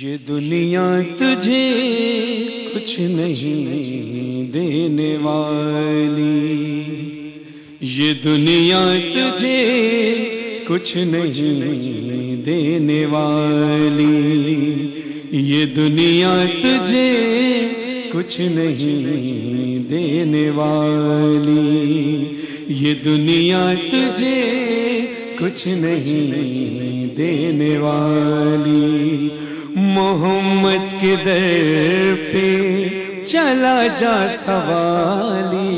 یہ دنیا تجھے کچھ نہیں دینے والی، یہ دنیا تجھے کچھ نہیں دینے والی، یہ دنیا تجھے کچھ نہیں دینے والی، یہ دنیا تجھے کچھ نہیں دینے والی۔ محمد کے در پہ چلا جا سوالی،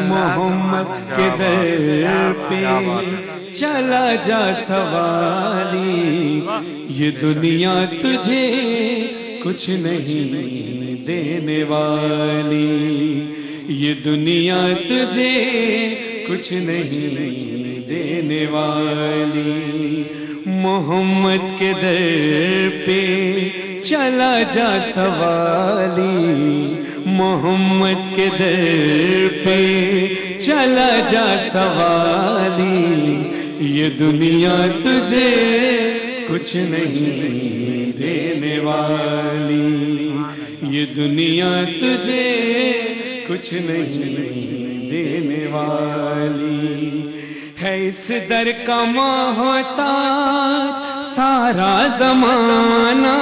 محمد کے در پہ چلا جا سوالی، یہ دنیا تجھے کچھ نہیں دینے والی، یہ دنیا تجھے کچھ نہیں دینے والی۔ محمد کے در پہ چلا جا سوالی، محمد کے در پہ چلا جا سوالی، یہ دنیا تجھے کچھ نہیں دینے والی، یہ دنیا تجھے کچھ نہیں دینے والی۔ ہے اس در کا محتاج سارا زمانہ،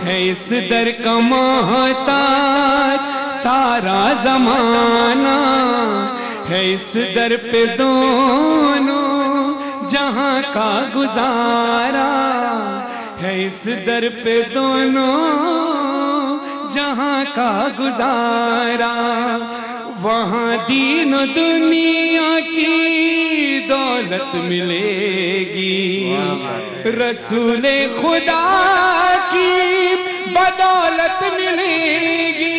ہے اس در کا محتاج سارا زمانہ، ہے اس در پہ دونوں جہاں کا گزارا، ہے اس در پہ دونوں جہاں کا گزارا۔ وہاں دین و دنیا کی دولت ملے گی، رسول خدا کی بدولت ملے گی۔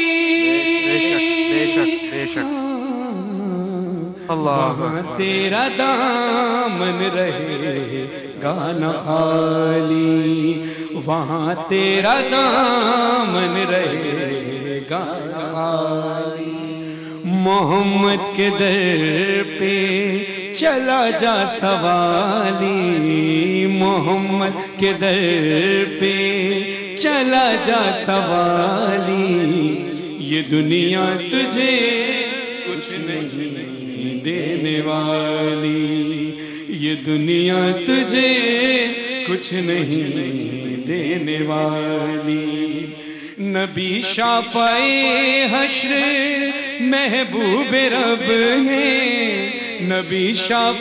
وہاں تیرا دامن رہے گا نہ خالی، وہاں تیرا دامن رہے گا نہ خالی۔ محمد کے در پہ چلا جا سوالی، محمد کے در پہ چلا جا سوالی، یہ دنیا تجھے کچھ نہیں دینے والی، یہ دنیا تجھے کچھ نہیں دینے والی۔ نبی شافع حشر محبوب رب ہیں، نبی شافع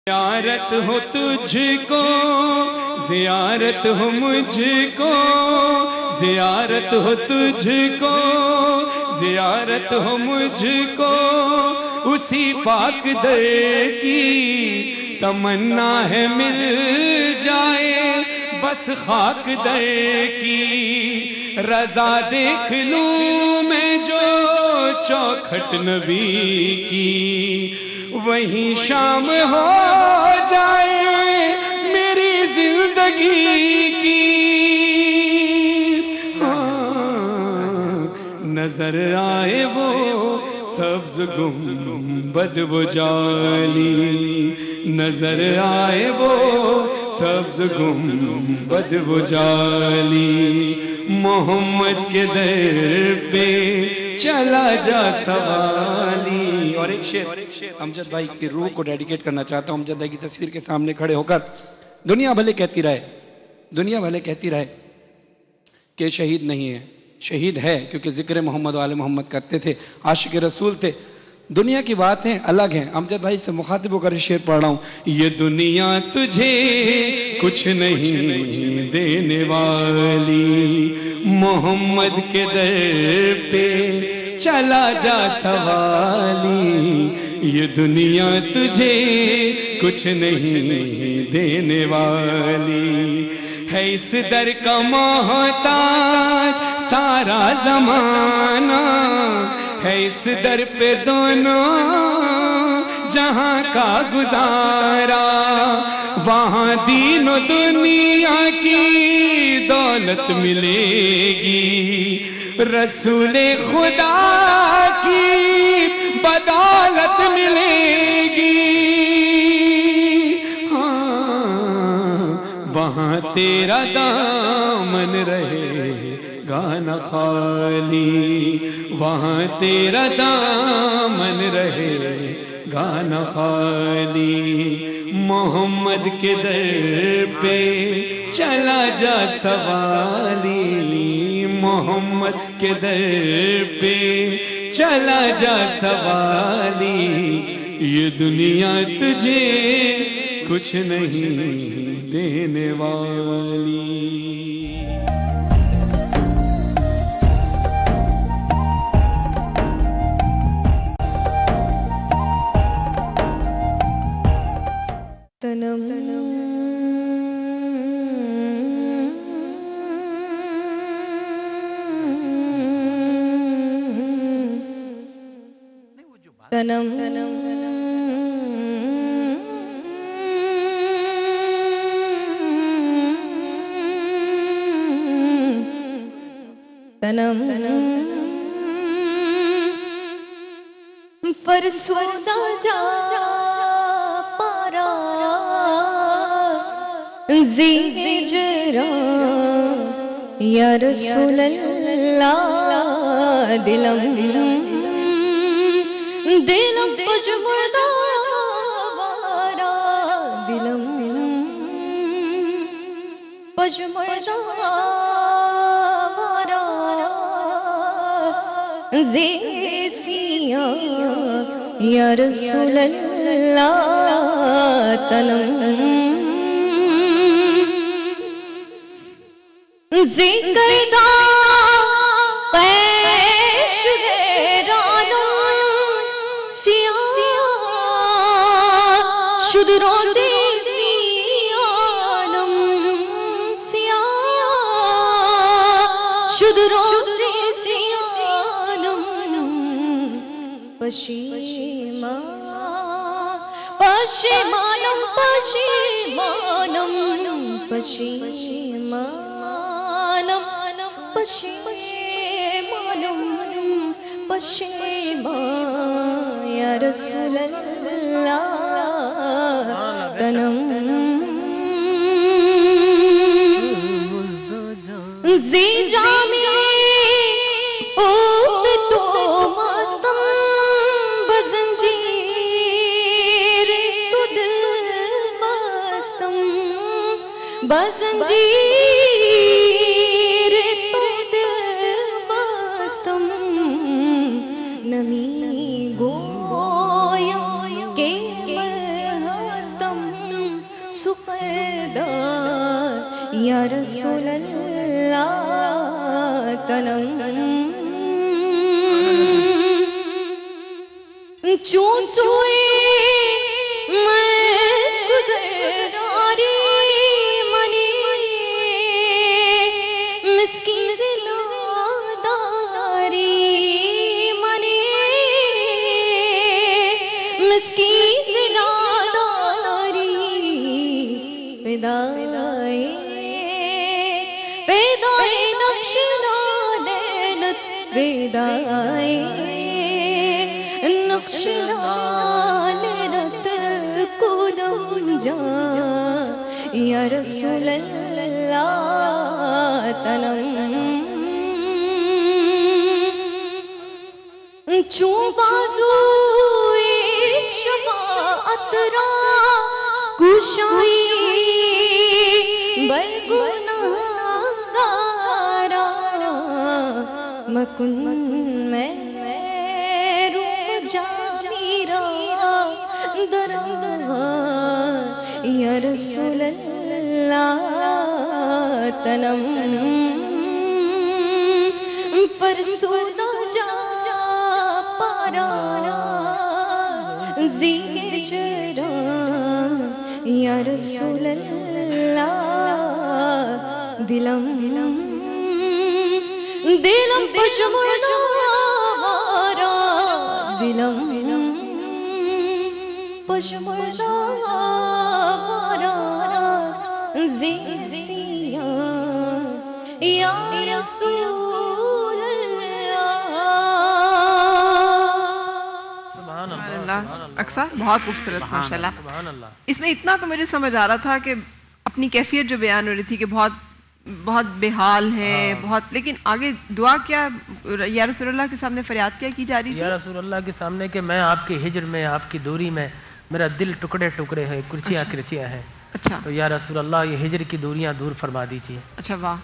زیارت ہو تجھ کو، زیارت ہو مجھ کو، زیارت ہو تجھ کو، زیارت ہو مجھ کو، اسی پاک در کی تمنا ہے مل جائے بس خاک در کی، رضا دیکھ لوں میں جو چوکھٹ نبی کی، وہیں شام ہو جائے میری زندگی کی۔ نظر آئے وہ سبز گنبد وہ جالی، نظر آئے وہ سبز گنبد وہ جالی، محمد کے در پہ چلا جا سوالی۔ اور ایک شعر امجد بھائی کی روح کو ڈیڈیکیٹ کرنا چاہتا ہوں۔ امجد بھائی کی تصویر کے سامنے کھڑے ہو کر دنیا بھلے کہتی رہے کہ شہید نہیں ہے، شہید ہے کیونکہ ذکر محمد و آل محمد کرتے تھے، عاشق رسول تھے۔ دنیا کی باتیں الگ ہیں۔ امجد بھائی سے مخاطب ہو کر شعر پڑھ رہا ہوں۔ یہ دنیا تجھے کچھ نہیں دینے والی، محمد کے در پہ چلا جا سوالی۔ یہ دنیا تجھے کچھ نہیں دینے والی، ہے اس در کا محتاج سارا زمانہ، ہے اس در پہ دونوں جہاں کا گزارا۔ وہاں دین و دنیا کی دولت ملے گی، رسول خدا کی بدولت ملے گی۔ ہاں وہاں تیرا دامن رہے گا نہ خالی، وہاں تیرا دامن رہے گا نہ خالی۔ محمد کے در پہ چلا جا سوالی، محمد کے در پہ چلا جا سوالی۔ یہ دنیا تجھے کچھ نہیں دینے والی۔ تنم فرسودہ جا پارا زیجرا یا رسول اللہ، دلم پجمردہ بارا، دلم پجمردہ بارا، زیسیا یا رسول اللہ، تنم ذکر دا قیش غیرانم سیاہ شد روزی سیانم، سیاہ شد روزی سیانم، پشیمانم پشیمانم پشیمانم پشیمانم پشیمان یا رسول اللہ، تنم زیجا میں اوت تو مستم بزنجیر تو دل بستم بزنجیر تو دل بستم، نمی گویا کہ میں ہستم سقیدار یا رسول اللہ، تنم چون سوئے میں گزراری منی مسکین زلاداری منی مسکین زلاداری، فدائے نقش لیلت، فدائے نقش لیلت کنم جا یا رسول اللہ تنم چون بازوی شفاعت را کشائی بر گناہگارا مکن میں روح جامی را درا یا رسول اللہ تنم فرسودہ جا پارا زیر جرا یا رسول اللہ دلم پشمردہ وارا دلم پشمردہ وارا زیر سیاں یا رسول اللہ. اقصیٰ بہت خوبصورت ماشاءاللہ. اس میں اتنا تو مجھے سمجھ آ رہا تھا کہ اپنی کیفیت جو بیان ہو رہی تھی کہ بہت بہت بے حال ہے بہت، لیکن آگے دعا کیا یا رسول اللہ کے سامنے فریاد کیا کی جا رہی تھی؟ یا رسول اللہ کے سامنے کہ میں آپ کی ہجر میں، آپ کی دوری میں میرا دل ٹکڑے ٹکڑے ہے، کرچیاں کرچیاں ہیں. اچھا تو یا رسول اللہ یہ ہجر کی دوریاں دور فرما دیجیے. اچھا واہ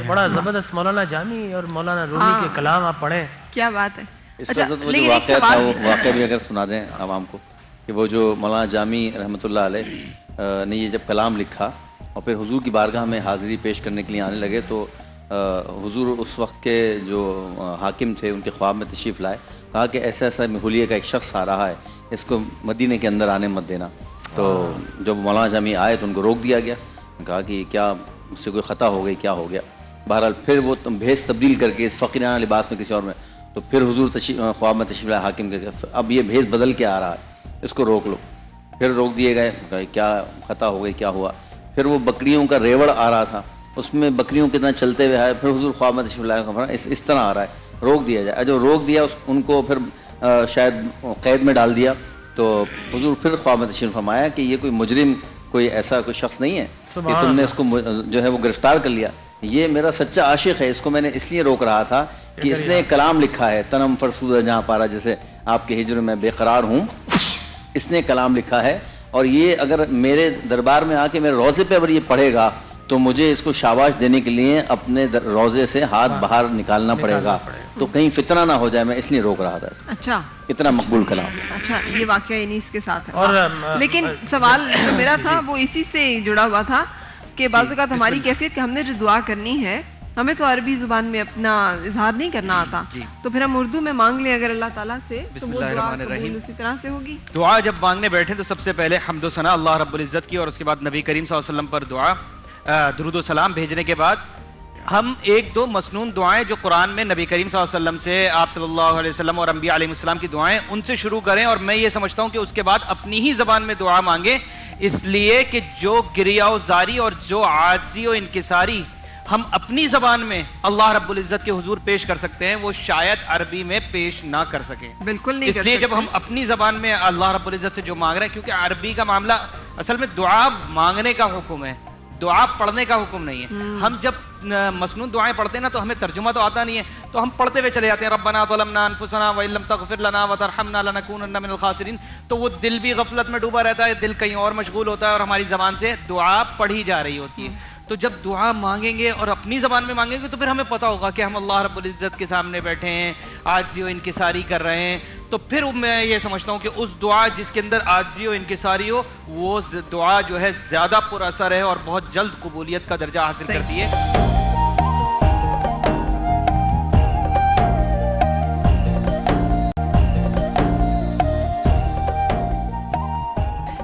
بڑا زبردست مولانا جامی اور مولانا رومی کے کلام آپ پڑھیں. کیا بات ہے. اس کا وہ جو واقعہ تھا وہ واقعہ بھی اگر سنا دیں عوام کو کہ وہ جو مولانا جامی رحمۃ اللہ علیہ نے یہ جب کلام لکھا اور پھر حضور کی بارگاہ میں حاضری پیش کرنے کے لیے آنے لگے تو حضور اس وقت کے جو حاکم تھے ان کے خواب میں تشریف لائے، کہا کہ ایسا ایسا حلیے کا ایک شخص آ رہا ہے، اس کو مدینے کے اندر آنے مت دینا. تو جب مولانا جامی آئے تو ان کو روک دیا گیا، کہا کہ کیا مجھ سے کوئی خطا ہو گئی، کیا ہو گیا. بہرحال پھر وہ بھیس تبدیل کر کے اس فقیرانہ لباس میں کسی اور میں، تو پھر حضور خواب میں تشریف لائے حاکم کے، اب یہ بھیس بدل کے آ رہا ہے، اس کو روک لو. پھر روک دیے گئے، کہا کیا خطا ہو گئی، کیا ہوا. پھر وہ بکریوں کا ریوڑ آ رہا تھا، اس میں بکریوں کے طرح چلتے ہوئے آئے. پھر حضور خواب میں تشریف لائے، اس طرح آ رہا ہے، روک دیا جائے. جو روک دیا ان کو پھر شاید قید میں ڈال دیا. تو حضور پھر خواب میں تشریف فرمایا کہ یہ کوئی مجرم، کوئی ایسا کوئی شخص نہیں ہے کہ تم نے اس کو جو ہے وہ گرفتار کر لیا. یہ میرا سچا عاشق ہے، اس کو میں نے اس لیے روک رہا تھا کہ اس نے ایک کلام لکھا ہے، تنم فرسودہ جہاں پارا، جیسے آپ کے ہجر میں بے قرار ہوں، اس نے کلام لکھا ہے. اور یہ اگر میرے دربار میں آ کے میرے روزے پہ اگر یہ پڑھے گا تو مجھے اس کو شاباش دینے کے لیے اپنے روزے سے ہاتھ باہر نکالنا پڑے گا، تو کہیں فتنہ نہ ہو جائے، میں اس لیے روک رہا تھا اس کو. اچھا اتنا مقبول کلام. اچھا یہ واقعہ یعنی اس کے ساتھ ہے. لیکن سوال جو میرا تھا وہ اسی سے جڑا ہوا تھا کہ بعض اوقات ہماری کیفیت کہ ہم نے جو دعا کرنی ہے ہمیں تو عربی زبان میں اپنا اظہار نہیں کرنا آتا، تو پھر ہم اردو میں مانگ لیں اگر اللہ تعالیٰ سے تو وہ دعا قبول اسی طرح سے ہوگی. دعا جب مانگنے بیٹھے تو سب سے پہلے حمد و ثنا اللہ رب العزت کی، اور اس کے بعد نبی کریم صلی اللہ علیہ وسلم پر دعا، درود و سلام بھیجنے کے بعد ہم ایک دو مسنون دعائیں جو قرآن میں نبی کریم صلی اللہ علیہ وسلم سے، آپ صلی اللہ علیہ وسلم اور انبیاء علیہ السلام کی دعائیں، ان سے شروع کریں. اور میں یہ سمجھتا ہوں کہ اس کے بعد اپنی ہی زبان میں دعا مانگیں، اس لیے کہ جو گریہ و زاری اور جو عاجزی و انکساری ہم اپنی زبان میں اللہ رب العزت کے حضور پیش کر سکتے ہیں وہ شاید عربی میں پیش نہ کر سکیں. بالکل نہیں. اس لیے جب ہم اپنی زبان میں اللہ رب العزت سے جو مانگ رہے ہیں، کیونکہ عربی کا معاملہ اصل میں دعا مانگنے کا حکم ہے، دعا پڑھنے کا حکم نہیں ہے. ہم جب مسنون دعائیں پڑھتے ہیں نا تو ہمیں ترجمہ تو آتا نہیں ہے، تو ہم پڑھتے ہوئے چلے جاتے ہیں ربنا ظلمنا انفسنا وان لم تغفر لنا وترحمنا لنکونن من الخاسرین. تو وہ دل بھی غفلت میں ڈوبا رہتا ہے، دل کہیں اور مشغول ہوتا ہے اور ہماری زبان سے دعا پڑھی جا رہی ہوتی ہے. تو جب دعا مانگیں گے اور اپنی زبان میں مانگیں گے تو پھر ہمیں پتہ ہوگا کہ ہم اللہ رب العزت کے سامنے بیٹھے ہیں، عاجزی و انکساری کر رہے ہیں. تو پھر میں یہ سمجھتا ہوں کہ اس دعا جس کے اندر عاجزی و انکساری ہو وہ دعا جو ہے زیادہ پر اثر ہے اور بہت جلد قبولیت کا درجہ حاصل کرتی ہے.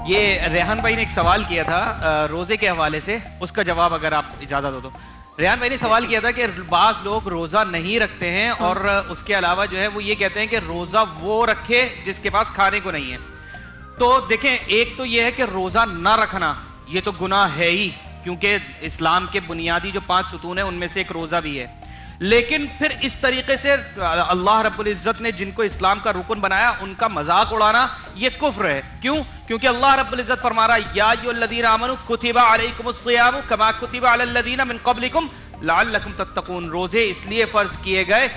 یہ ریحان بھائی نے ایک سوال کیا تھا روزے کے حوالے سے، اس کا جواب اگر آپ اجازت ہو تو. ریحان بھائی نے سوال کیا تھا کہ بعض لوگ روزہ نہیں رکھتے ہیں اور اس کے علاوہ جو ہے وہ یہ کہتے ہیں کہ روزہ وہ رکھے جس کے پاس کھانے کو نہیں ہے. تو دیکھیں، ایک تو یہ ہے کہ روزہ نہ رکھنا یہ تو گناہ ہے ہی، کیونکہ اسلام کے بنیادی جو 5 ستون ہیں ان میں سے ایک روزہ بھی ہے. لیکن پھر اس طریقے سے اللہ رب العزت نے جن کو اسلام کا رکن بنایا ان کا مذاق اڑانا یہ کفر ہے. کیوں؟ کیونکہ اللہ رب العزت فرما رہا ہے یا ایھا الذین آمنوا کتب علیکم الصیام کما کتب علی الذین من قبلکم لعلکم تتقون. روزے اس لیے فرض کیے گئے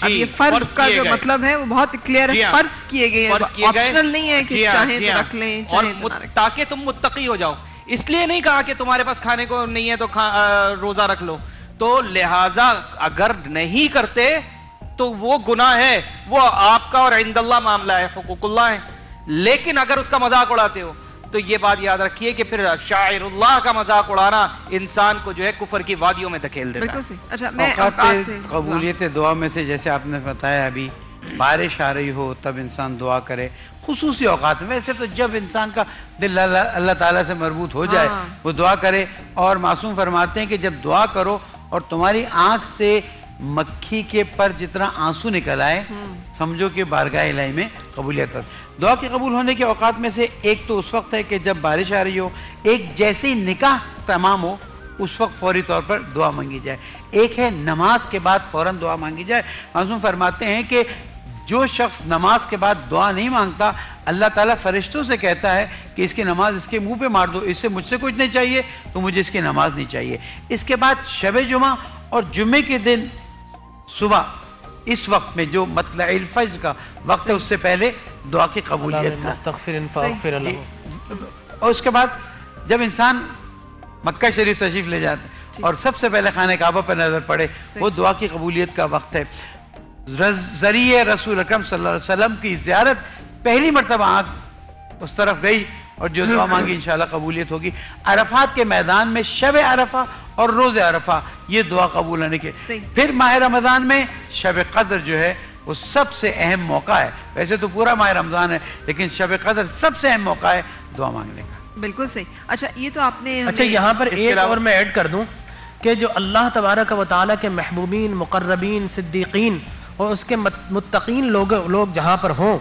اب یہ فرض کا جو مطلب ہے وہ بہت کلیئر ہے. فرض کیے گئے آپشنل نہیں ہے کہ چاہیں تو رکھ لیں اور تاکہ تم متقی ہو جاؤ. اس لیے نہیں کہا کہ تمہارے پاس کھانے کو نہیں ہے تو روزہ رکھ لو. تو لہٰذا اگر نہیں کرتے تو وہ گناہ ہے, وہ آپ کا اور عند اللہ معاملہ ہے, حقوق اللہ ہے. لیکن اگر اس کا مذاق اڑاتے ہو تو یہ بات یاد رکھیے کہ پھر شاعر اللہ کا مذاق اڑانا انسان کو جو ہے کفر کی وادیوں میں دھکیل دیتا ہے. اچھا اوقات قبولیت دعا میں سے جیسے آپ نے بتایا ابھی بارش آ رہی ہو تب انسان دعا کرے, خصوصی اوقات میں. ویسے تو جب انسان کا دل اللہ تعالیٰ سے مربوط ہو جائے وہ دعا کرے. اور معصوم فرماتے ہیں کہ جب دعا کرو اور تمہاری آنکھ سے مکھی کے پر جتنا آنسو نکل آئے سمجھو کہ بارگاہ الہی میں قبولیت. دعا کے قبول ہونے کے اوقات میں سے ایک تو اس وقت ہے کہ جب بارش آ رہی ہو, ایک جیسے ہی نکاح تمام ہو اس وقت فوری طور پر دعا مانگی جائے, ایک ہے نماز کے بعد فوراً دعا مانگی جائے. معصوم فرماتے ہیں کہ جو شخص نماز کے بعد دعا نہیں مانگتا اللہ تعالیٰ فرشتوں سے کہتا ہے کہ اس کی نماز اس کے منہ پہ مار دو, اس سے مجھ سے کچھ نہیں چاہیے تو مجھے اس کی نماز نہیں چاہیے. اس کے بعد شب جمعہ اور جمعے کے دن صبح اس وقت میں جو مطلع الفجر کا وقت ہے اس سے پہلے دعا کی قبولیت کا. اور اس کے بعد جب انسان مکہ شریف تشریف لے جاتے ہیں اور سب سے پہلے خانہ کعبہ پر نظر پڑے وہ دعا کی قبولیت کا وقت ہے. ذریعہ رسول اکرم صلی اللہ علیہ وسلم کی زیارت پہلی مرتبہ آنکھ اس طرف گئی اور جو دعا مانگی انشاءاللہ قبولیت ہوگی. عرفات کے میدان میں شب عرفہ اور روز عرفہ یہ دعا قبول ہونے کے. پھر ماہ رمضان میں شب قدر جو ہے وہ سب سے اہم موقع ہے. ویسے تو پورا ماہ رمضان ہے لیکن شب قدر سب سے اہم موقع ہے دعا مانگنے کا. بالکل صحیح. اچھا یہ تو آپ نے اچھا یہاں پر ایک اور میں ایڈ کر دوں کہ جو اللہ تبارک و تعالیٰ کے محبوبین, مقربین, صدیقین اور اس کے متقین لوگ جہاں پر ہوں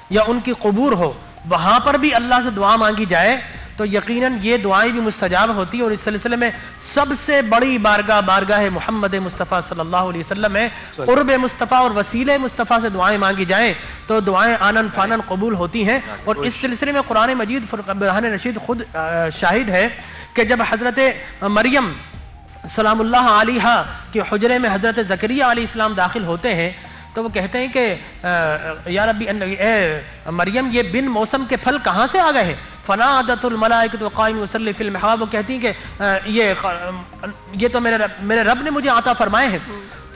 یا ان کی قبور ہو وہاں پر بھی اللہ سے دعا مانگی جائے تو یقیناً یہ دعائیں بھی مستجاب ہوتی. اور اس سلسلے میں سب سے بڑی بارگاہ محمد مصطفیٰ صلی اللہ علیہ وسلم ہے. قرب مصطفیٰ اور وسیلہ مصطفیٰ سے دعائیں مانگی جائیں تو دعائیں آنن فانن قبول ہوتی ہیں. اور اس سلسلے میں قرآن مجید برہان رشید خود شاہد ہے کہ جب حضرت مریم سلام اللہ علیہا کے حجرے میں حضرت زکریہ علیہ السلام داخل ہوتے ہیں تو وہ کہتے ہیں کہ یا ربی اے مریم یہ بن موسم کے پھل کہاں سے آ گئے ہیں؟ فنادت الملائکۃ قائم یصلی فی المحراب. وہ کہتی ہیں کہ یہ تو میرے رب نے مجھے عطا فرمائے ہیں.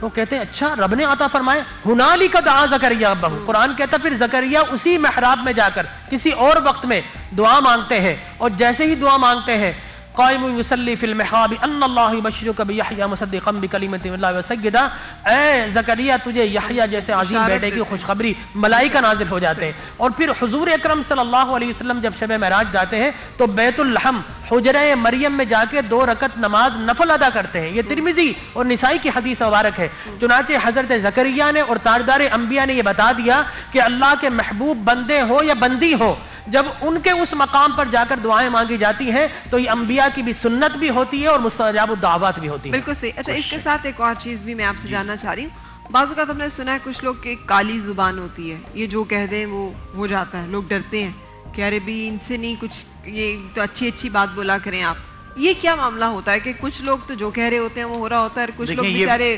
تو کہتے ہیں اچھا رب نے عطا فرمائے. ہنالک دعا زکریا ربہ. قرآن کہتا پھر زکریہ اسی محراب میں جا کر کسی اور وقت میں دعا مانگتے ہیں اور جیسے ہی دعا مانگتے ہیں قائم یصلی فی المحراب ان اللہ یبشرک بیحییٰ مصدقا بکلمۃ من اللہ وسیدا. اے زکریا تجھے یحییٰ جیسے عظیم بیٹے کی خوشخبری ملائکہ نازل ہو جاتے ہیں. اور پھر حضور اکرم صلی اللہ علیہ وسلم جب شب معراج جاتے ہیں تو بیت الحم حجرہ مریم میں جا کے 2 رکعت نماز نفل ادا کرتے ہیں. یہ ترمذی اور نسائی کی حدیث مبارک ہے. چنانچہ حضرت زکریا نے اور تاجدار انبیاء نے یہ بتا دیا کہ اللہ کے محبوب بندے ہو یا بندی ہو جب ان کے اس مقام پر جا کر دعائیں مانگی جاتی ہیں تو یہ انبیاء کی بھی سنت بھی ہوتی ہے اور مستجاب الدعوات بھی ہوتی ہے. بالکل صحیح. اچھا اس کے ساتھ ایک اور چیز بھی میں آپ سے جاننا چاہ رہی ہوں. بعض اوقات ہم نے سنا ہے کچھ لوگ کی کالی زبان ہوتی ہے, یہ جو کہہ دیں وہ ہو جاتا ہے. لوگ ڈرتے ہیں کہ ارے بھی ان سے نہیں کچھ, یہ تو اچھی بات بولا کریں آپ. یہ کیا معاملہ ہوتا ہے کہ کچھ لوگ تو جو کہہ رہے ہوتے ہیں وہ ہو رہا ہوتا ہے, کچھ لوگ بیچارے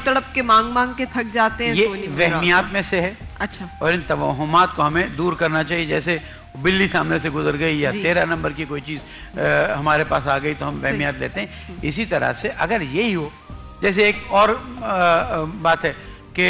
تڑپ کے مانگ کے تھک جاتے ہیں. یہ وہمیات میں سے ہے. اچھا. اور ان توہمات کو ہمیں دور کرنا چاہیے. جیسے بلی سامنے سے گزر گئی یا 13 نمبر کی کوئی چیز ہمارے پاس آ گئی تو ہم وہمیات لیتے ہیں. اسی طرح سے اگر یہی ہو, جیسے ایک اور بات ہے کہ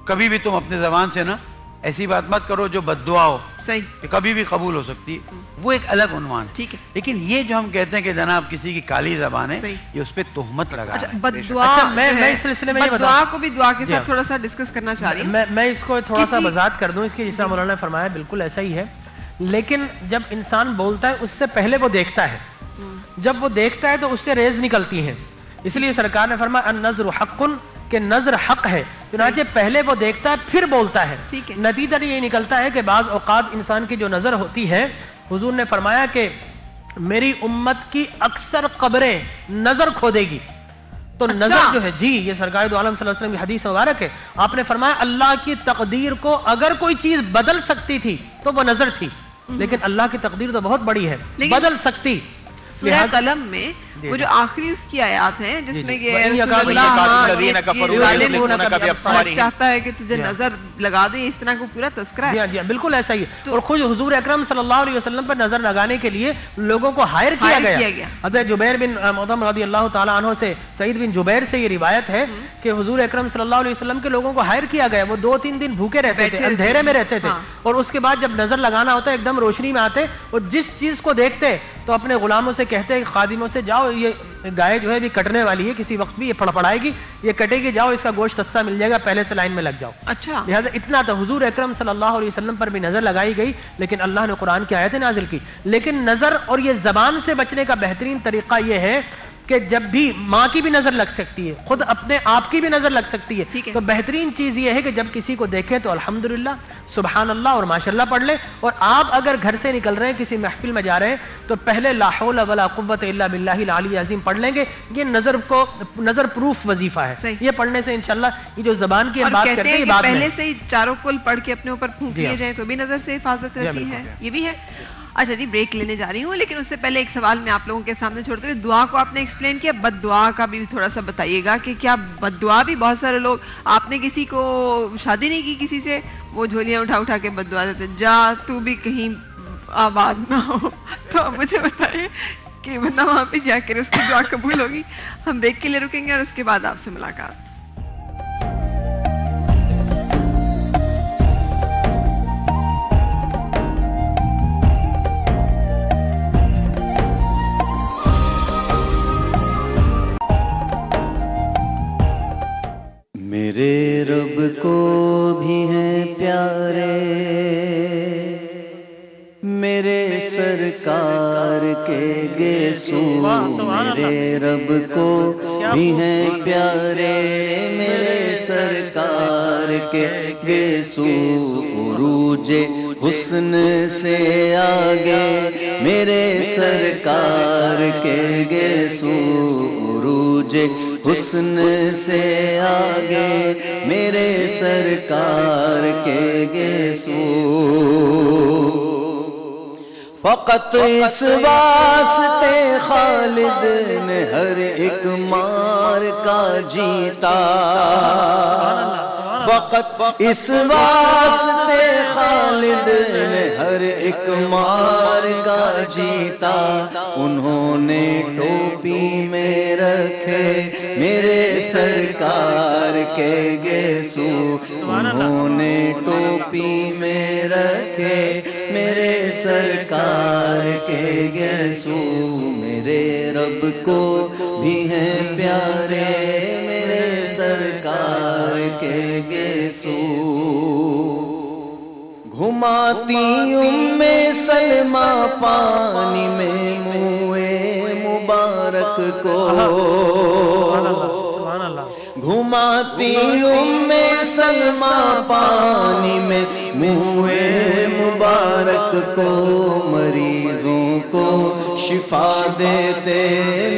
کبھی بھی تم اپنے زبان سے نا ایسی بات مت کرو جو بد دعا ہو. صحیح. کہ کبھی بھی قبول ہو سکتی ہے, وہ ایک الگ عنوان ہے. ٹھیک ہے. لیکن یہ جو ہم کہتے ہیں کہ جناب کسی کی کالی زبان ہے, یہ اس پہ تہمت لگا. اچھا بد دعا, میں اس سلسلے میں بد دعا کو بھی دعا کے ساتھ تھوڑا سا ڈسکس کرنا چاہ رہی ہوں. میں اس کو تھوڑا سا وضاحت کر دوں اس کی. جیسا مولانا نے فرمایا بالکل ایسا ہی ہے. لیکن جب انسان بولتا ہے اس سے پہلے وہ دیکھتا ہے. جب وہ دیکھتا ہے تو اس سے ریز نکلتی ہیں. اس لیے سرکار نے فرمایا النظر حق, کہ نظر حق ہے. چنانچہ پہلے وہ دیکھتا ہے پھر بولتا ہے. نتیجہ یہ نکلتا ہے کہ بعض اوقات انسان کی جو نظر ہوتی ہے, حضور نے فرمایا کہ میری امت کی اکثر قبریں نظر کھو دے گی. تو نظر جو ہے جی یہ سرکار دو عالم صلی اللہ علیہ وسلم کی حدیث مبارک ہے. آپ نے فرمایا اللہ کی تقدیر کو اگر کوئی چیز بدل سکتی تھی تو وہ نظر تھی، لیکن اللہ کی تقدیر تو بہت بڑی ہے، بدل سکتی. سورہ قلم میں وہ جو آخری اس کی آیات ہیں جس میں یہ چاہتا ہے کہ تجھے نظر لگا دے، اس طرح کو پورا تذکرہ ہے. جی بالکل ایسا ہی ہے. اور خود حضور اکرم صلی اللہ علیہ وسلم پر نظر لگانے کے لیے لوگوں کو ہائر کیا گیا. حضرت جبیر بن مطعم رضی اللہ تعالیٰ عنہ سے، سعید بن جبیر سے یہ روایت ہے کہ حضور اکرم صلی اللہ علیہ وسلم کے لوگوں کو ہائر کیا گیا. وہ 2-3 دن بھوکے رہتے تھے، اندھیرے میں رہتے تھے، اور اس کے بعد جب نظر لگانا ہوتا ہے ایک دم روشنی میں آتے اور جس چیز کو دیکھتے تو اپنے غلاموں سے کہتے خادموں سے جاؤ یہ گائے جو ہے بھی کٹنے والی ہے، کسی وقت بھی یہ پڑائے گی، یہ کٹے گی، جاؤ اس کا گوشت سستا مل جائے گا، پہلے سے لائن میں لگ جاؤ. اچھا لہٰذا اتنا تو حضور اکرم صلی اللہ علیہ وسلم پر بھی نظر لگائی گئی، لیکن اللہ نے قرآن کی آیتیں نازل کی. لیکن نظر اور یہ زبان سے بچنے کا بہترین طریقہ یہ ہے کہ جب بھی ماں کی بھی نظر لگ سکتی ہے، خود اپنے آپ کی بھی نظر لگ سکتی ہے، تو بہترین چیز یہ ہے کہ جب کسی کو دیکھے تو الحمدللہ، سبحان اللہ اور ماشاءاللہ پڑھ لے. اور آپ اگر گھر سے نکل رہے ہیں کسی محفل میں جا رہے ہیں تو پہلے لا حول ولا قوت الا باللہ العلی العظیم پڑھ لیں گے. یہ نظر پروف وظیفہ ہے. یہ پڑھنے سے انشاءاللہ یہ جو زبان کی بات کرتے ہیں یہ پہلے سے ہی چاروں کل پڑھ کے اپنے اوپر پھونک لیے جائیں تو بھی نظر سے حفاظت رہتی ہے. یہ بھی ہے. اچھا جی بریک لینے جا رہی ہوں، لیکن اس سے پہلے ایک سوال میں آپ لوگوں کے سامنے چھوڑتے ہوئے، دعا کو آپ نے ایکسپلین کیا، بد دعا کا بھی تھوڑا سا بتائیے گا کہ کیا بد دعا بھی بہت سارے لوگ، آپ نے کسی کو شادی نہیں کی کسی سے، وہ جھولیاں اٹھا کے بد دعا دیتے جا تو بھی کہیں آباد نہ ہو. تو آپ مجھے بتائیے کہ بندہ وہاں پہ جا کر اس کی دعا قبول ہوگی. ہم بریک کے لیے رکیں گے اور اس کے بعد آپ سے ملاقات. میرے رب کو بھی ہیں پیارے میرے سرکار کے گیسو، میرے رب کو بھی ہیں پیارے میرے سرکار کے گیسو. عروج حسن سے آگے میرے سرکار کے گیسو، عروج حسن سے آگے میرے سرکار کے گیسو. فقط اس واسطے خالد نے ہر ایک مار کا جیتا، فقط اس واسطے خالد نے ہر ایک مار کا جیتا. انہوں نے ٹوپی میں رکھے میرے سرکار کے گیسو، انہوں نے ٹوپی میں رکھے میرے سرکار کے گیسو. میرے رب کو بھی ہیں پیارے میرے سرکار کے گیسو. گھماتی ام سلمہ پانی میں منہ مبارک کو، گھماتی ام سلمہ پانی میں منہ مبارک کو. مریضوں کو شفا دیتے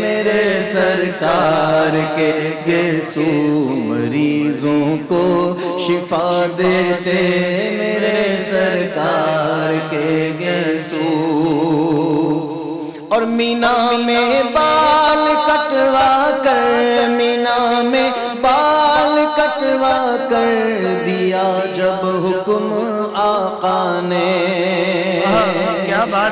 میرے سرکار کے گیسو، مریضوں کو شفا دیتے میرے سرکار کے گیسو. اور مینا میں بال کٹوا کر، مینا میں بال کٹوا کر دیا جب حکم آقا نے،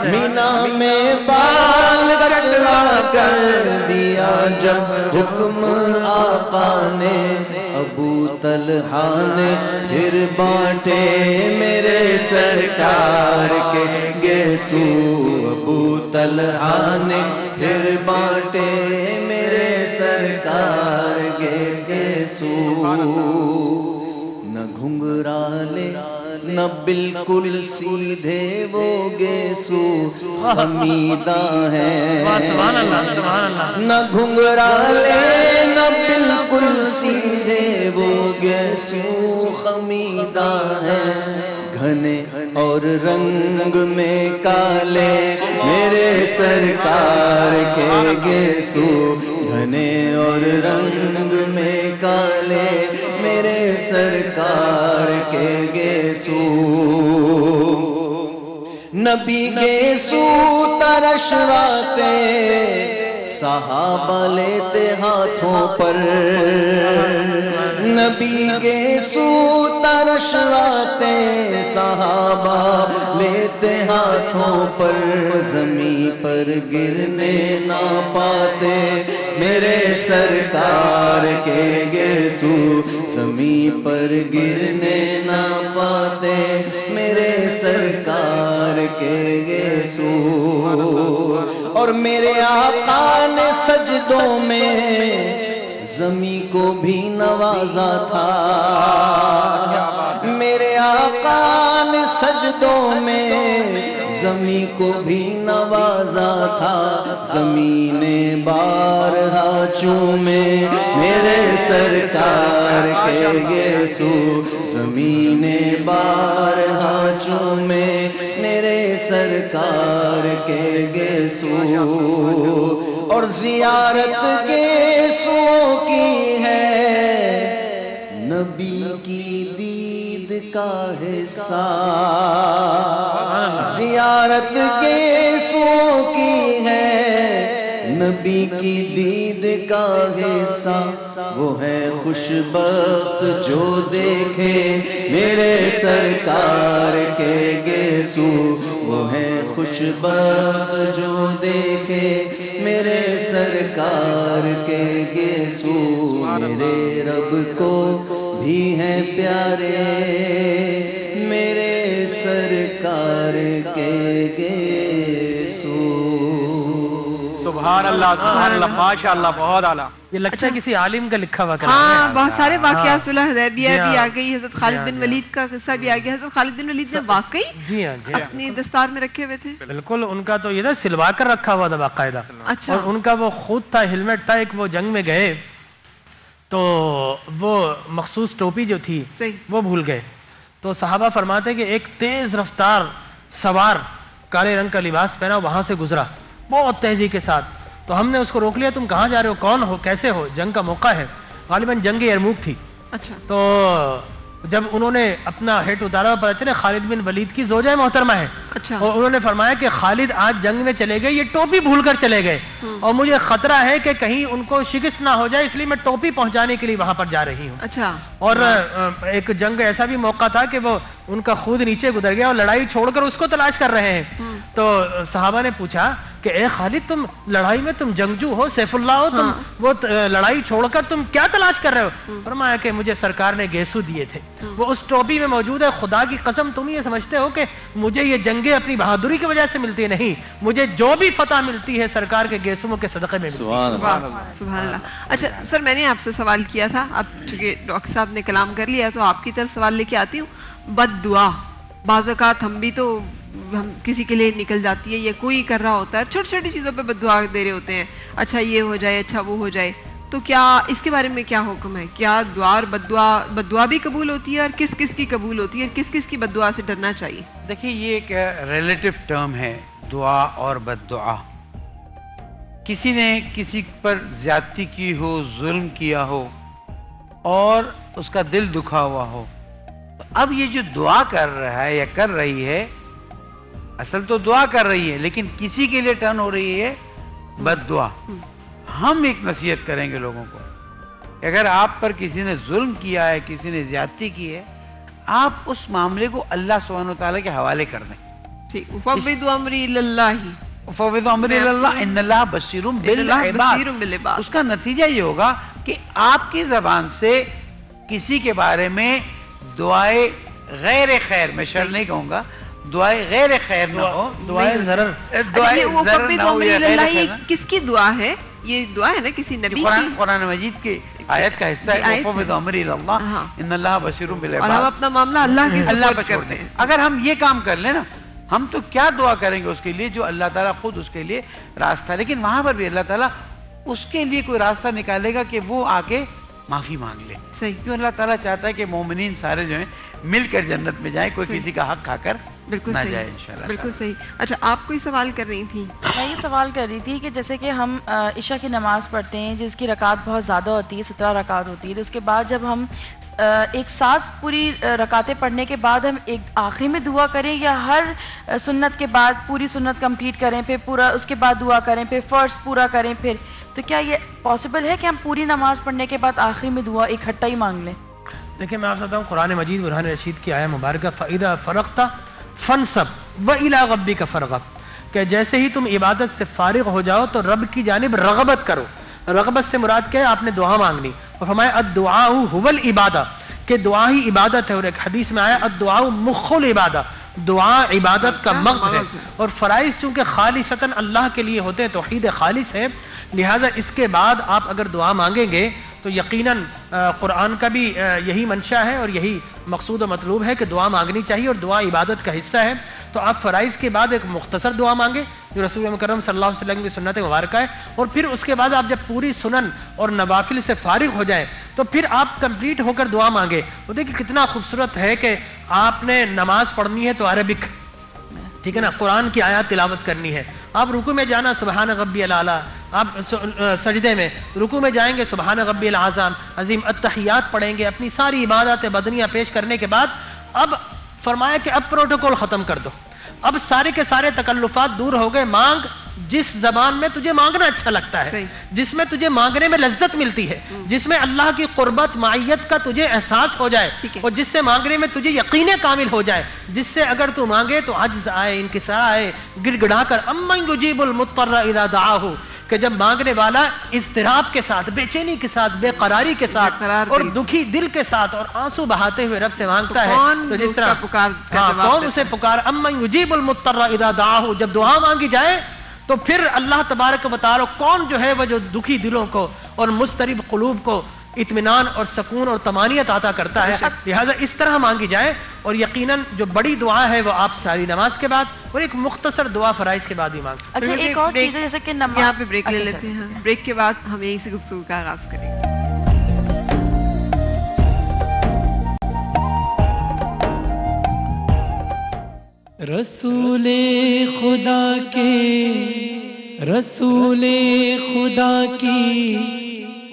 مینا میں بال کٹوا کر دیا جب حکم آقا نے. ابو طلحہ نے پھر بانٹے میرے سرکار کے گیسو، ابو طلحہ نے پھر بانٹے میرے سرکار کے گیسو. نہ گھنگرالے نہ بالکل سیدھے وہ گیسو خمیدہ ہیں، نہ گھنگرالے نہ بالکل سیدھے وہ گیسو خمیدہ ہیں. گھنے اور رنگ میں کالے میرے سرکار کے گیسو گھنے اور رنگ میں کالے میرے سرکار کے گیسو نبی گیسو ترشواتے صحابہ لیتے ہاتھوں پر نبی گیسو ترشواتے صحابہ لیتے ہاتھوں پر زمین پر گرنے نہ پاتے میرے سرکار کے گیسو زمین پر گرنے نہ پاتے میرے سرکار کے گیسو اور میرے آقا نے سجدوں میں زمین کو بھی نوازا تھا میرے آقا نے سجدوں میں زمین کو بھی نوازا تھا زمین بارہا چومے میرے سرکار کے گیسو زمین بارہا چومے میرے سرکار کے گیسو اور زیارت گیسو کی ہے نبی کی دید کا حصہ زیارت گیسو کی ہے نبی کی دید کا حصہ وہ ہے خوش بخت جو دیکھے میرے سرکار کے گیسو وہ ہے خوش بخت جو دیکھے میرے سرکار کے گیسو میرے رب کو بھی ہیں پیارے میرے سرکار کے گیسو سبحان اللہ ماشاءاللہ بہت اعلیٰ. یہ لگتا ہے کسی عالم کا لکھا ہوا کلام ہاں ہے. بہت سارے واقعات صلح حدیبیہ بھی آ گئی حضرت خالد بن ولید کا قصہ بھی آ گیا حضرت خالد بن ولید نے واقعی جی ہاں اپنی دستار میں رکھے ہوئے تھے بالکل ان کا تو یہ تھا سلوا کر رکھا ہوا تھا باقاعدہ اچھا اور ان کا وہ خود تھا ہیلمٹ تھا ایک وہ جنگ میں گئے تو وہ مخصوص ٹوپی جو تھی صحیح وہ بھول گئے تو صحابہ فرماتے کہ ایک تیز رفتار سوار کالے رنگ کا لباس پہنا وہاں سے گزرا بہت تیزی کے ساتھ تو ہم نے اس کو روک لیا تم کہاں جا رہے ہو کون ہو کیسے ہو جنگ کا موقع ہے غالباً جنگ یرموک تھی اچھا تو جب انہوں نے اپنا ہیٹ اتارا پتہ چلے خالد بن ولید کی زوجہ محترمہ ہے اچھا اور انہوں نے فرمایا کہ خالد آج جنگ میں چلے گئے یہ ٹوپی بھول کر چلے گئے اور مجھے خطرہ ہے کہ کہیں ان کو شکست نہ ہو جائے اس لیے میں ٹوپی پہنچانے کے لیے وہاں پر جا رہی ہوں. اچھا اور ایک جنگ ایسا بھی موقع تھا کہ وہ ان کا خود نیچے گزر گیا اور لڑائی چھوڑ کر اس کو تلاش کر رہے ہیں تو صحابہ نے پوچھا کہ اے خالد تم لڑائی میں تم جنگجو ہو سیف اللہ ہو تم وہ لڑائی چھوڑ کر تم کیا تلاش کر رہے ہو فرمایا کہ مجھے سرکار نے گیسو دیے تھے وہ اس ٹوپی میں موجود ہے خدا کی قسم تم یہ سمجھتے ہو کہ مجھے یہ جنگیں اپنی بہادری کی وجہ سے ملتی نہیں مجھے جو بھی فتح ملتی ہے سرکار کے گیسووں کے صدقے میں ملتی ہے. سبحان اللہ. اچھا سر میں نے آپ سے سوال کیا تھا اب چونکہ ڈاکٹر صاحب نے کلام کر لیا تو آپ کی طرف سوال لے کے آتی ہوں بد دعا بعض اوقات ہم بھی تو ہم کسی کے لیے نکل جاتی ہے یا کوئی کر رہا ہوتا ہے چھوٹی چھوٹی چیزوں پہ بد دعا دے رہے ہوتے ہیں اچھا یہ ہو جائے اچھا وہ ہو جائے تو کیا اس کے بارے میں کیا حکم ہے کیا دعا اور بد دعا بھی قبول ہوتی ہے اور کس کس کی قبول ہوتی ہے اور کس کس کی بد دعا سے ڈرنا چاہیے؟ دیکھیے یہ ایک ریلیٹو ٹرم ہے دعا اور بد دعا. کسی نے کسی پر زیادتی کی ہو ظلم کیا ہو اور اس کا دل دکھا ہوا ہو تو اب یہ جو دعا کر رہا ہے یا کر رہی ہے اصل تو دعا کر رہی ہے لیکن کسی کے لیے ٹرن ہو رہی ہے بد دعا. ہم ایک نصیحت کریں گے لوگوں کو اگر آپ پر کسی نے ظلم کیا ہے کسی نے زیادتی کی ہے آپ اس معاملے کو اللہ سبحانہ وتعالی کے حوالے کر دیں. ٹھیک فوض امری اللہ فوض امری اللہ ان اللہ بصیر بالعباد. اس کا نتیجہ یہ ہوگا کہ آپ کی زبان سے کسی کے بارے میں دعائے غیر خیر میں شر نہیں کہوں گا دعائے غیر خیر نہ ہو دعائے ضرر کس کی دعا ہے یہ دعا ہے نا کسی نبی کی قرآن مجید کی آیت کا حصہ ہے وفوض امری اللہ ان اللہ بصیر بالعباد اور ہم اپنا معاملہ اللہ کے سپرد کرتے ہیں. اگر ہم یہ کام کر لیں نا ہم تو کیا دعا کریں گے اس کے لیے جو اللہ تعالیٰ خود اس کے لیے راستہ لیکن وہاں پر بھی اللہ تعالیٰ اس کے لیے کوئی راستہ نکالے گا کہ وہ آ کے معافی مانگ لے. صحیح کیوں اللہ تعالیٰ چاہتا ہے کہ مومنین سارے جو ہیں مل کر جنت میں جائیں کوئی کسی کا حق کھا کر بالکل نہ صحیح، جائے انشاءاللہ۔ بالکل صحیح۔ اچھا آپ کوئی سوال کر رہی تھی؟ میں یہ سوال کر رہی تھی کہ جیسے کہ ہم عشاء کی نماز پڑھتے ہیں جس کی رکعت بہت زیادہ ہوتی ہے، 17 رکعت ہوتی ہے، تو اس کے بعد جب ہم ایک ساتھ پوری رکعتیں پڑھنے کے بعد ہم ایک آخری میں دعا کریں، یا ہر سنت کے بعد پوری سنت کمپلیٹ کریں، پھر پورا اس کے بعد دعا کریں، پھر فرض پورا کریں، پھر تو کیا یہ پاسبل ہے کہ ہم پوری نماز پڑھنے کے بعد آخری میں دعا اکٹھا ہی مانگ لیں؟ دیکھیں میں آپ سے بتاؤں قرآن مجید برہان رشید کی آیہ مبارکہ فَإِذَا فَرَغْتَ فَانْصَبْ وَإِلَىٰ رَبِّكَ فَارْغَب، کہ جیسے ہی تم عبادت سے فارغ ہو جاؤ تو رب کی جانب رغبت کرو۔ رغبت سے مراد کیا ہے؟ آپ نے دعا مانگنی، اور فرمایا الدعاء هو العبادہ، کہ دعا ہی عبادت ہے، اور ایک حدیث میں آیا الدعاء مخ العبادہ، دعا عبادت کا مغز ہے، اور فرائض چونکہ خالصتاً اللہ کے لیے ہوتے ہیں، توحید خالص ہے، لہٰذا اس کے بعد آپ اگر دعا مانگیں گے تو یقیناً قرآن کا بھی یہی منشا ہے اور یہی مقصود و مطلوب ہے کہ دعا مانگنی چاہیے، اور دعا عبادت کا حصہ ہے۔ تو آپ فرائض کے بعد ایک مختصر دعا مانگیں جو رسول مکرم صلی اللہ علیہ وسلم کی سنت مبارکہ ہے، اور پھر اس کے بعد آپ جب پوری سنن اور نوافل سے فارغ ہو جائیں تو پھر آپ کمپلیٹ ہو کر دعا مانگیں۔ وہ دیکھیں کتنا خوبصورت ہے کہ آپ نے نماز پڑھنی ہے تو عربک، ٹھیک ہے نا، قرآن کی آیات تلاوت کرنی ہے، آپ رکوع میں جانا سبحان ربی الاعلیٰ، آپ سجدے میں رکوع میں جائیں گے سبحان ربی العظیم عظیم، التحیات پڑھیں گے، اپنی ساری عبادات بدنیہ پیش کرنے کے بعد اب فرمایا کہ اب پروٹوکول ختم کر دو، اب سارے کے سارے تکلفات دور ہو گئے، مانگ جس زبان میں تجھے مانگنا اچھا لگتا ہے، جس میں تجھے مانگنے میں لذت ملتی ہے، جس میں اللہ کی قربت معیت کا تجھے احساس ہو جائے، اور جس سے مانگنے میں تجھے یقین کامل ہو جائے، جس سے اگر تو مانگے تو عجز آئے، انکسار آئے، گڑ گڑا کر امن یجیب المضطر اذا دعاہ، کہ جب مانگنے والا اضطراب کے ساتھ، بے چینی کے ساتھ، بے قراری کے ساتھ اور دکھی دل کے ساتھ اور آنسو بہاتے ہوئے رب سے مانگتا ہے، تو جس طرح کون اسے پکار، امن یجیب المضطر اذا دعاہ، جب دعا مانگی جائے تو پھر اللہ تبارک و تعالی کون جو ہے وہ جو دکھی دلوں کو اور مضطرب قلوب کو اطمینان اور سکون اور طمانینت عطا کرتا ہے، لہذا اس طرح مانگی جائے، اور یقیناً جو بڑی دعا ہے وہ آپ ساری نماز کے بعد اور ایک مختصر دعا فرائض کے بعد ہی مانگ سکتے ہیں۔ اچھا ایک اور چیز ہے جیسے کہ نماز، یہاں پہ بریک لے لیتے ہیں، بریک کے بعد ہم یہیں سے گفتگو کا آغاز کریں گے۔ رسول خدا کے، رسول خدا کی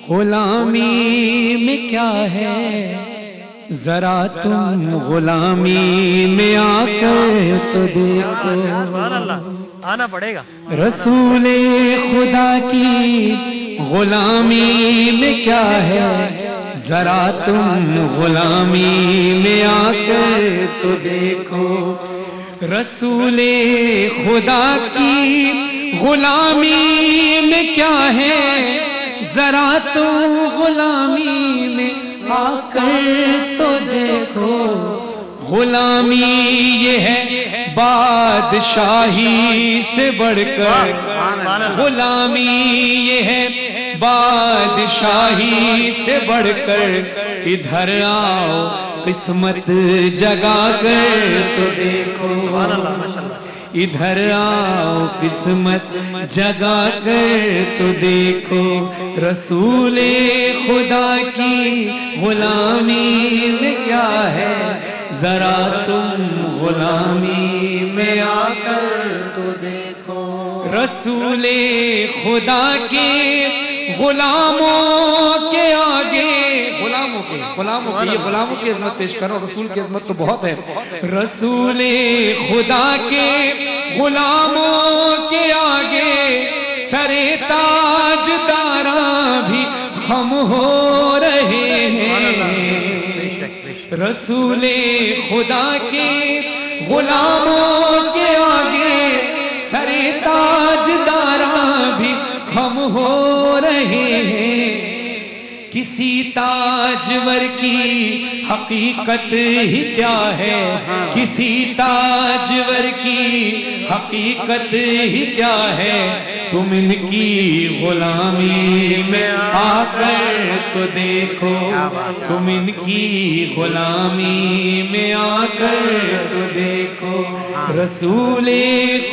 غلامی میں کیا ہے، ذرا تم غلامی میں آ کر تو دیکھو، سبحان اللہ، آنا پڑے گا۔ رسول خدا کی غلامی میں کیا ہے، ذرا تم غلامی میں آ کر تو دیکھو، رسول خدا کی غلامی میں کیا ہے، ذرا تم غلامی میں آ کر تو دیکھو، غلامی یہ ہے بادشاہی سے بڑھ کر، غلامی یہ ہے بادشاہی سے بڑھ کر، ادھر آؤ قسمت جگا کر تو دیکھو، ادھر آؤ قسمت جگا کر تو دیکھو، رسول خدا کی غلامی میں کیا ہے، ذرا تم غلامی میں آ کر تو دیکھو، رسول خدا کے غلاموں کے آگے، غلاموں کی یہ غلاموں کی عظمت پیش کرو، رسول کی عظمت تو بہت ہے، رسول خدا کے غلاموں کے آگے سر تاج داراں بھی خم ہو رہے ہیں، رسول خدا کے غلاموں کے آگے سر تاج داراں بھی خم ہو رہے ہیں، کسی تاجور کی حقیقت ہی کیا ہے، کسی تاجور کی حقیقت ہی کیا ہے، تم ان کی غلامی میں آ کر تو دیکھو، تم ان کی غلامی میں آ کر تو دیکھو، رسول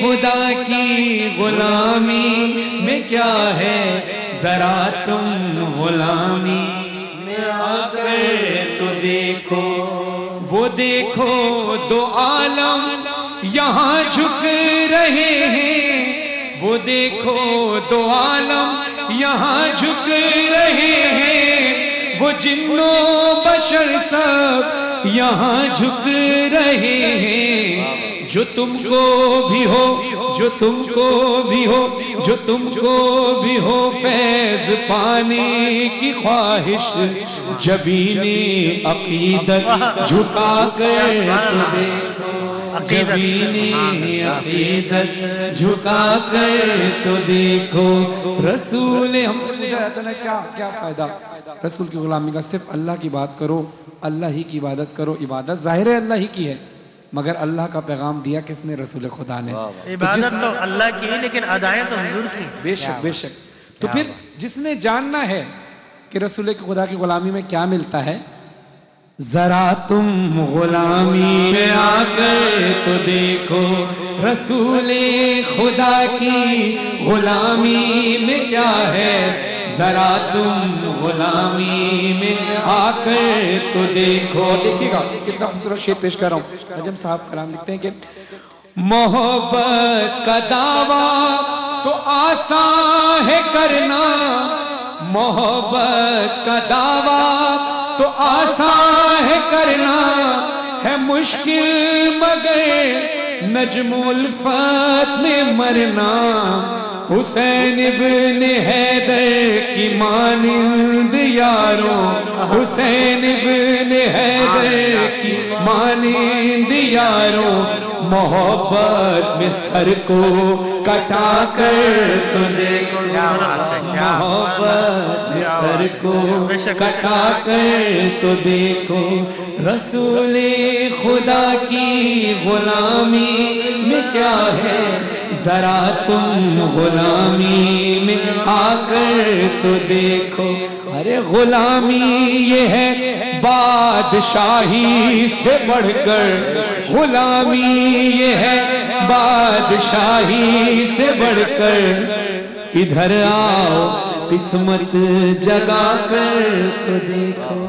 خدا کی غلامی میں کیا ہے، ذرا تم غلامی میں آ کر تو دیکھو، وہ دیکھو دو عالم یہاں جھک رہے ہیں، وہ دیکھو دو عالم یہاں جھک رہے ہیں، وہ جن و بشر سب یہاں جھک رہے ہیں۔ جو تم کو بھی ہو، جو تم کو بھی ہو، جو تم کو بھی ہو فیض پانے کی خواہش، جبین عقیدت جھکا کر تو دیکھو، جبین عقیدت جھکا کر تو دیکھو۔ رسول ہم سے پوچھا ایسا نہ کیا فائدہ رسول کی غلامی کا؟ صرف اللہ کی بات کرو، اللہ ہی کی عبادت کرو۔ عبادت ظاہر ہے اللہ ہی کی ہے، مگر اللہ کا پیغام دیا کس نے؟ رسول خدا نے۔ عبادت تو اللہ کی ہے لیکن ادائیں تو حضور کی۔ بے شک بے شک۔ تو پھر جس نے جاننا ہے کہ رسول خدا کی غلامی میں کیا ملتا ہے، ذرا تم غلامی میں آ کر تو دیکھو، رسول خدا کی غلامی میں کیا ہے، ذرا تم غلامی میں آ کر تو دیکھو۔ دیکھیے گا کتنا خوبصورت شعر پیش کر رہا ہوں۔ نجم صاحب کلام لکھتے ہیں کہ محبت کا دعویٰ تو آسان ہے کرنا، محبت کا دعویٰ تو آسان ہے کرنا، ہے مشکل مگر نجم الفت میں مرنا، حسین ابن حیدر کی مانند یاروں، حسین ابن حیدر کی مانند یاروں، محبت میں سر کو کٹا کر تو دیکھو، محبت میں سر کو کٹا کر تو دیکھو، رسول خدا کی غلامی میں کیا ہے، ذرا تم غلامی میں آ کر تو دیکھو۔ ارے غلامی یہ ہے بادشاہی سے بڑھ کر، غلامی یہ ہے بادشاہی سے بڑھ کر، ادھر آؤ قسمت جگا کر تو دیکھو۔